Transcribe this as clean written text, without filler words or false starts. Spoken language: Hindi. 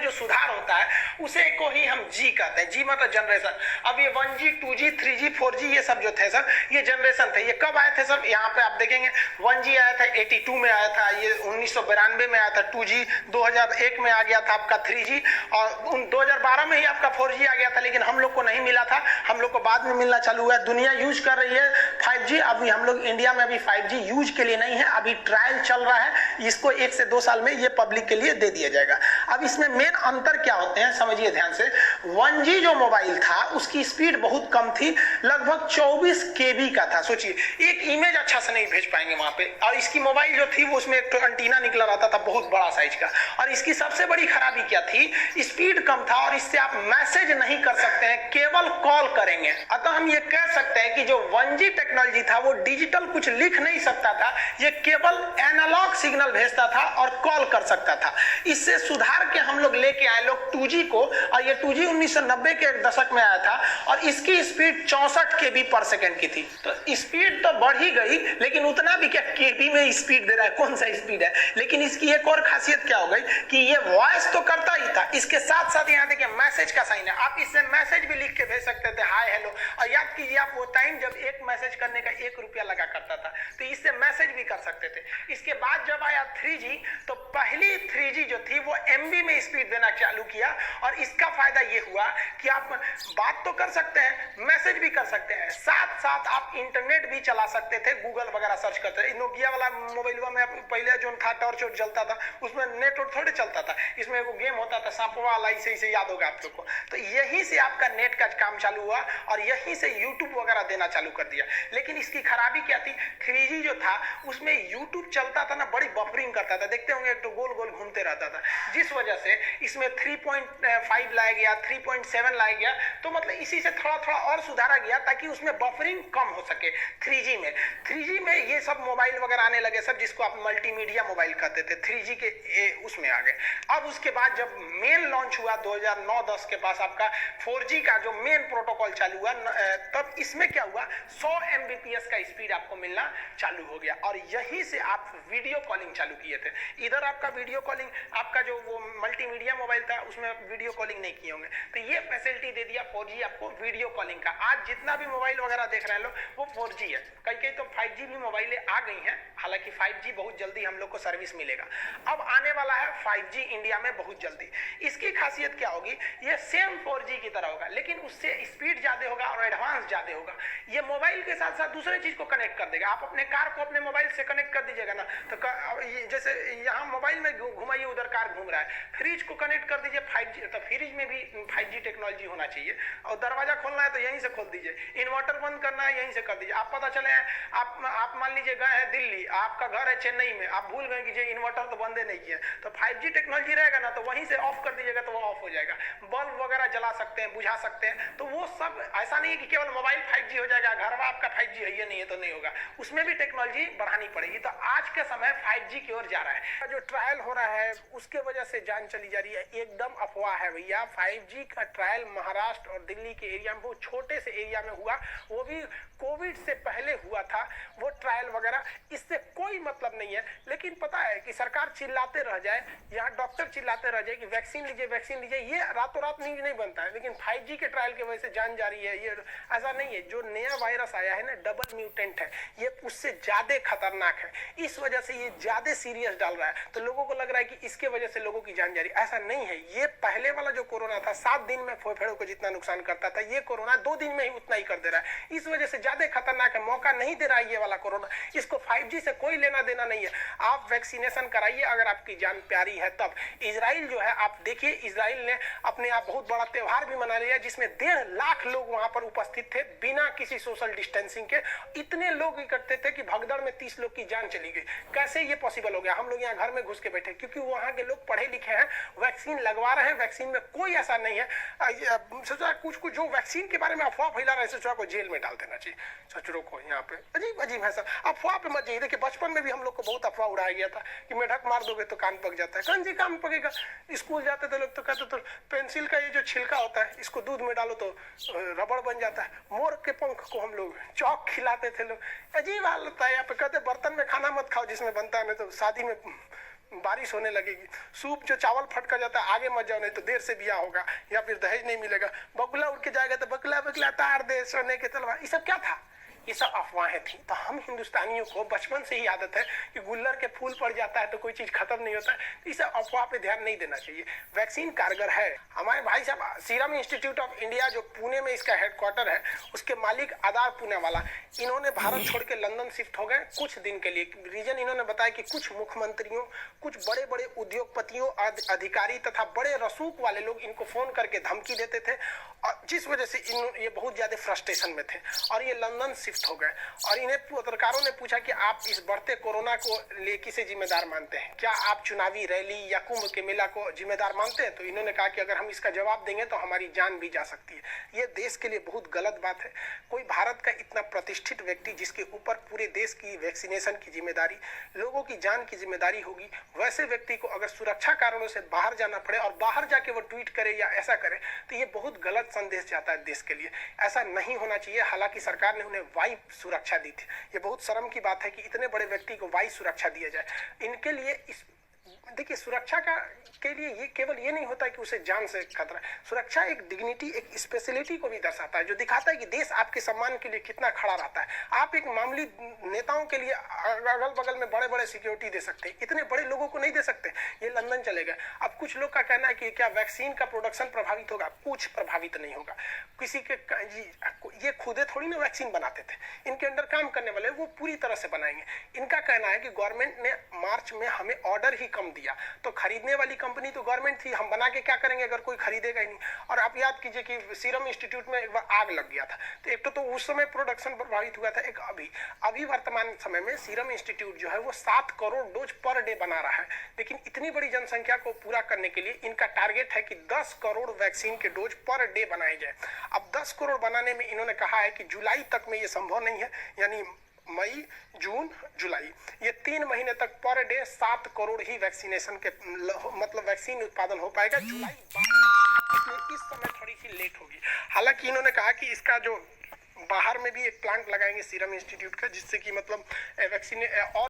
उसमें जो सुधार होता है उसे को ही हम जी कहते हैं। जी मतलब जनरेशन। अब ये 1G 2G 3G 4G ये सब जो थे सर, ये जनरेशन थे। ये कब आए थे सर? यहाँ पे आप देखेंगे 1G आया था 82 में आया था, ये 1992 में आया था 2G, 2001 में आ गया था आपका 3G, और 2012 में ही आपका 4G आ गया था, लेकिन हम लोग को नहीं मिला था, हम लोग को बाद में मिलना चालू हुआ। दुनिया यूज कर रही है 5G, अभी हम लोग इंडिया में अभी 5G यूज के लिए नहीं है, अभी ट्रायल चल रहा है, इसको 1 से 2 साल में ये पब्लिक के लिए दे दिया जाएगा। अब इसमें मेन अंतर क्या होते हैं समझिए ध्यान से। 1G जो मोबाइल था उसकी स्पीड बहुत कम थी, लगभग 24 KB का था। सोचिए एक इमेज अच्छा से नहीं भेज पाएंगे वहां पे, और इसकी मोबाइल जो थी वो उसमें एक एंटीना निकला रहता था बहुत बड़ा साइज का, और इसकी सबसे बड़ी खराबी क्या थी, स्पीड कम था, और इससे आप मैसेज नहीं कर सकते हैं, केवल कॉल करेंगे। अतः हम ये कह सकते हैं कि जो 1G टेक्नोलॉजी था वो डिजिटल कुछ लिख नहीं सकता था, ये केवल एनालॉग सिग्नल भेजता था और कॉल कर सकता था। इससे सुधार के हम लोग लेके आए लोग 2G को, और ये 2G 1990 के दशक में आया था, और इसकी स्पीड 64 KB पर सेकंड की थी। तो स्पीड तो बढ़ ही गई, लेकिन उतना भी क्या KB में स्पीड दे रहा है, कौन सा स्पीड है। लेकिन इसकी एक और खासियत क्या हो गई कि ये वॉइस तो करता ही था, इसके साथ साथ यहाँ देखिए मैसेज का साइन है, आप इससे मैसेज भी लिख के भेज सकते थे, हाय हेलो। और याद कीजिए आप वो टाइम जब एक मैसेज करने का 1 रुपया लगा करता था, तो इससे मैसेज भी कर सकते थे। इसके बाद जब आया 3G, तो पहली 3G जो थी वो MB में स्पीड देना चालू किया, और इसका फायदा ये हुआ कि आप बात तो कर सकते हैं, मैसेज भी कर सकते हैं, साथ साथ आप इंटरनेट भी चला सकते थे, गूगल वगैरह सर्च करते थे। नोकिया वाला मोबाइल में पहले जो था टॉर्च जलता था, उसमें नेट थोड़े चलता था, इसमें एगो गेम होता था सांपवा वाला, इसे याद होगा आप लोग को। तो यहीं से आपका नेट का काम चालू हुआ, और यहीं से यूट्यूब वगैरह देना चालू कर दिया। लेकिन इसकी खराबी क्या थी, 3G जो था उसमें यूट्यूब चलता था ना, बड़ी बफरिंग करता था, देखते होंगे एक तो गोल गोल घूमते रहता था, जिस वजह से इसमें 3.5 लाया गया, 3.7 लाया गया, तो मतलब इसी से थोड़ा थोड़ा और सुधारा गया ताकि उसमें बफरिंग कम हो सके। 3G में ये सब मोबाइल वगैरह आने लगे सब, जिसको आप मल्टीमीडिया मोबाइल कहते थे, 3G के उसमें आ गए। अब उसके बाद जब मेन लॉन्च हुआ 2009-10 के पास आपका 4G का जो मेन प्रोटोकॉल चालू हुआ, तब इसमें क्या हुआ, 100 Mbps का स्पीड आपको मिलना चालू हो गया, और यहीं से आप वीडियो कॉलिंग चालू किए थे। इधर आपका वीडियो कॉलिंग, आपका जो वो मल्टीमीडिया मोबाइल था उसमें वीडियो कॉलिंग नहीं किए होंगे, तो ये फैसिलिटी दे दिया 4G आपको वीडियो कॉलिंग का। आज जितना भी मोबाइल वगैरह देख रहे हैं लोग वो 4G है, कई तो 5G भी मोबाइलें आ गई हैं, हालांकि 5G बहुत जल्दी हम लोग को सर्विस मिलेगा। अब आने वाला है 5G इंडिया में बहुत जल्दी। इसकी खासियत क्या होगी, ये सेम 4G की तरह होगा, लेकिन उससे स्पीड ज्यादा होगा और एडवांस ज्यादा होगा। ये मोबाइल के साथ साथ दूसरे चीज को कनेक्ट कर देगा। आप अपने कार को अपने मोबाइल से कनेक्ट कर दीजिएगा ना, तो जैसे यहाँ मोबाइल में घुमाइए, उधर कार घूम रहा है, फ्रिज को कनेक्ट कर दीजिए 5G, तो फ्रिज में भी 5G टेक्नोलॉजी होना चाहिए। और दरवाजा खोलना है तो यहीं से खोल दीजिए, इन्वर्टर बंद करना है यहीं से कर दीजिए। आप पता चले आप मान लीजिए गए हैं दिल्ली, आपका घर है चेन्नई में, आप भूल गए कि इन्वर्टर तो बंद नहीं किया, तो 5G टेक्नोलॉजी रहेगा ना, तो वहीं से ऑफ कर दीजिएगा तो वो ऑफ हो जाएगा। बल्ब वगैरह जला सकते हैं, बुझा सकते हैं, तो वो सब ऐसा नहीं है कि केवल मोबाइल 5G हो जाएगा, घर में आपका 5G है ये नहीं है तो नहीं होगा, उसमें भी टेक्नोलॉजी बढ़ानी पड़ेगी। तो आज के समय 5G की ओर जा रहा है। जो ट्रायल हो रहा है उसके वजह से जान चली जा रही है, एकदम अफवाह है भैया। 5G का ट्रायल महाराष्ट्र और दिल्ली के एरिया में, बहुत छोटे से एरिया में हुआ, वो भी कोविड से पहले हुआ था वो ट्रायल वगैरह, इससे कोई मतलब नहीं है। लेकिन पता है कि सरकार चिल्लाते रह जाए, यहाँ डॉक्टर चिल्लाते रह जाए कि वैक्सीन लीजिए वैक्सीन लीजिए, ये रातों रात नहीं बनता है। लेकिन 5G के ट्रायल की वजह से जान जा रही है, ये ऐसा नहीं है। जो नया वायरस आया है ना, डबल म्यूटेंट है, ये उससे ज्यादा खतरनाक है, इस वजह से ये ज्यादा सीरियस डाल रहा है। तो लोगों को लग रहा है कि इसके वजह से लोगों की जान जा रही है, ऐसा नहीं है। ये पहले वाला जो कोरोना था 7 दिन में फेफड़ों को जितना नुकसान करता था, ये कोरोना 2 दिन में ही उतना ही कर दे रहा है, इस वजह से ज्यादा खतरनाक है। मौका नहीं दे रहा है ये वाला कोरोना, इसको 5G से कोई लेना देना नहीं है। आप वैक्सीनेशन कराइए अगर आपकी जान प्यारी है तब। इजराइल जो है, आप देखिए इजराइल ने अपने आप बहुत बड़ा त्योहार भी मना लिया, जिसमें 1.5 लाख लोग वहां पर उपस्थित थे बिना किसी सोशल डिस्टेंसिंग के। इतने लोग इकट्ठे थे कि भगदड़ में 30 लोग की जान चली गई। कैसे ये पॉसिबल हो गया? हम लोग यहाँ घर में घुस के बैठे, क्योंकि वहां के लोग पढ़े लिखे हैं, वैक्सीन लगवा रहे हैं, वैक्सीन में कोई ऐसा नहीं है। सोचा कुछ जो वैक्सीन के बारे में अफवाह फैला रहे हैं, सोचा को जेल में डाल देना चाहिए सचुरों को। यहाँ पे अजीब अजीब है सर, अफवाह पे मत जाइए। देखिए बचपन में भी हम लोग को बहुत अफवाह उड़ाया गया था कि मेढक मार दोगे तो कान पक जाता है। कान जी कान पकेगा। स्कूल जाते थे लोग तो कहते तो पेंसिल का ये जो छिलका होता है इसको दूध में डालो तो रबड़ बन जाता है। मोर के पंख को हम लोग चौक खिलाते थे लोग। अजीब हालत है। यहाँ पे कहते बर्तन में खाना मत खाओ जिसमें बनता है, नहीं तो शादी में बारिश होने लगेगी, सूप जो चावल फट कर जाता है आगे मत जाओ नहीं तो देर से बिया होगा, या फिर दहेज नहीं मिलेगा, बगुला उड़ के जाएगा तो बगुला बगुला तार दे सोने के तलवार, ये सब क्या था? ये सब अफवाहें थी। तो हम हिंदुस्तानियों को बचपन से ही आदत है कि गुल्लर के फूल पड़ जाता है तो कोई चीज खत्म नहीं होता है, तो इस अफवाह पे ध्यान नहीं देना चाहिए। वैक्सीन कारगर है। हमारे भाई साहब सीरम इंस्टीट्यूट ऑफ इंडिया जो पुणे में इसका हेडक्वार्टर है, उसके मालिक आधार पुणे वाला, इन्होंने भारत छोड़ के लंदन शिफ्ट हो गए कुछ दिन के लिए। रीजन इन्होंने बताया कि कुछ मुख्यमंत्रियों, कुछ बड़े बड़े उद्योगपतियों, अधिकारी तथा बड़े रसूख वाले लोग इनको फोन करके धमकी देते थे, और जिस वजह से ये बहुत ज्यादा फ्रस्ट्रेशन में थे और ये लंदन शिफ्ट हो गए। और इन्हें पत्रकारों ने पूछा कि आप इस बढ़ते कोरोना को ले किसे जिम्मेदार मानते हैं, क्या आप चुनावी रैली या कुंभ के मेला को जिम्मेदार मानते हैं? तो इन्होंने कहा कि अगर हम इसका जवाब देंगे तो हमारी जान भी जा सकती है। ये देश के लिए बहुत गलत बात है। कोई भारत का इतना प्रतिष्ठित व्यक्ति जिसके ऊपर पूरे देश की वैक्सीनेशन की जिम्मेदारी, लोगों की जान की जिम्मेदारी होगी, वैसे व्यक्ति को अगर सुरक्षा कारणों से बाहर जाना पड़े और बाहर जाके वो ट्वीट करे या ऐसा करे, तो ये बहुत गलत संदेश जाता है देश के लिए। ऐसा नहीं होना चाहिए। हालांकि सरकार ने उन्हें वायु सुरक्षा दी थी। ये बहुत शर्म की बात है कि इतने बड़े व्यक्ति को वायु सुरक्षा दिया जाए। इनके लिए देखिए, सुरक्षा का के लिए ये केवल ये नहीं होता है कि उसे जान से खतरा है। सुरक्षा एक डिग्निटी, एक स्पेशलिटी को भी दर्शाता है, जो दिखाता है कि देश आपके सम्मान के लिए कितना खड़ा रहता है। आप एक मामूली नेताओं के लिए अगल बगल में बड़े बड़े सिक्योरिटी दे सकते हैं, इतने बड़े लोगों को नहीं दे सकते। ये लंदन चले गए। अब कुछ लोग का कहना है कि क्या वैक्सीन का प्रोडक्शन प्रभावित होगा? कुछ प्रभावित नहीं होगा। किसी के ये खुदे थोड़ी ना वैक्सीन बनाते थे, इनके अंडर काम करने वाले वो पूरी तरह से बनाएंगे। इनका कहना है कि गवर्नमेंट ने मार्च में हमें ऑर्डर ही कम दिया, तो खरीदने वाली कंपनी तो गवर्नमेंट थी, हम बना के क्या करेंगे अगर कोई खरीदेगा ही नहीं। और आप याद कीजिए कि सीरम इंस्टीट्यूट में एक बार आग लग गया था, तो एक तो उस समय प्रोडक्शन प्रभावित हुआ था, एक अभी वर्तमान समय में सीरम इंस्टीट्यूट जो है वो 7 करोड़ डोज पर डे बना रहा है। लेकिन इतनी बड़ी जनसंख्या को पूरा करने के लिए इनका टारगेट है कि 10 करोड़ वैक्सीन के डोज पर डे बनाए जाए। अब 10 करोड़ बनाने में इन्होंने कहा है कि जुलाई तक में ये संभव नहीं है, यानी मई, जून, जुलाई, ये 3 महीने तक पर डे 7 करोड़ ही वैक्सीनेशन के मतलब वैक्सीन उत्पादन हो पाएगा। जुलाई बाद इस समय थोड़ी सी लेट होगी। हालांकि इन्होंने कहा कि इसका जो बाहर में भी एक प्लांट लगाएंगे सीरम इंस्टीट्यूट का, जिससे कि मतलब वैक्सीन और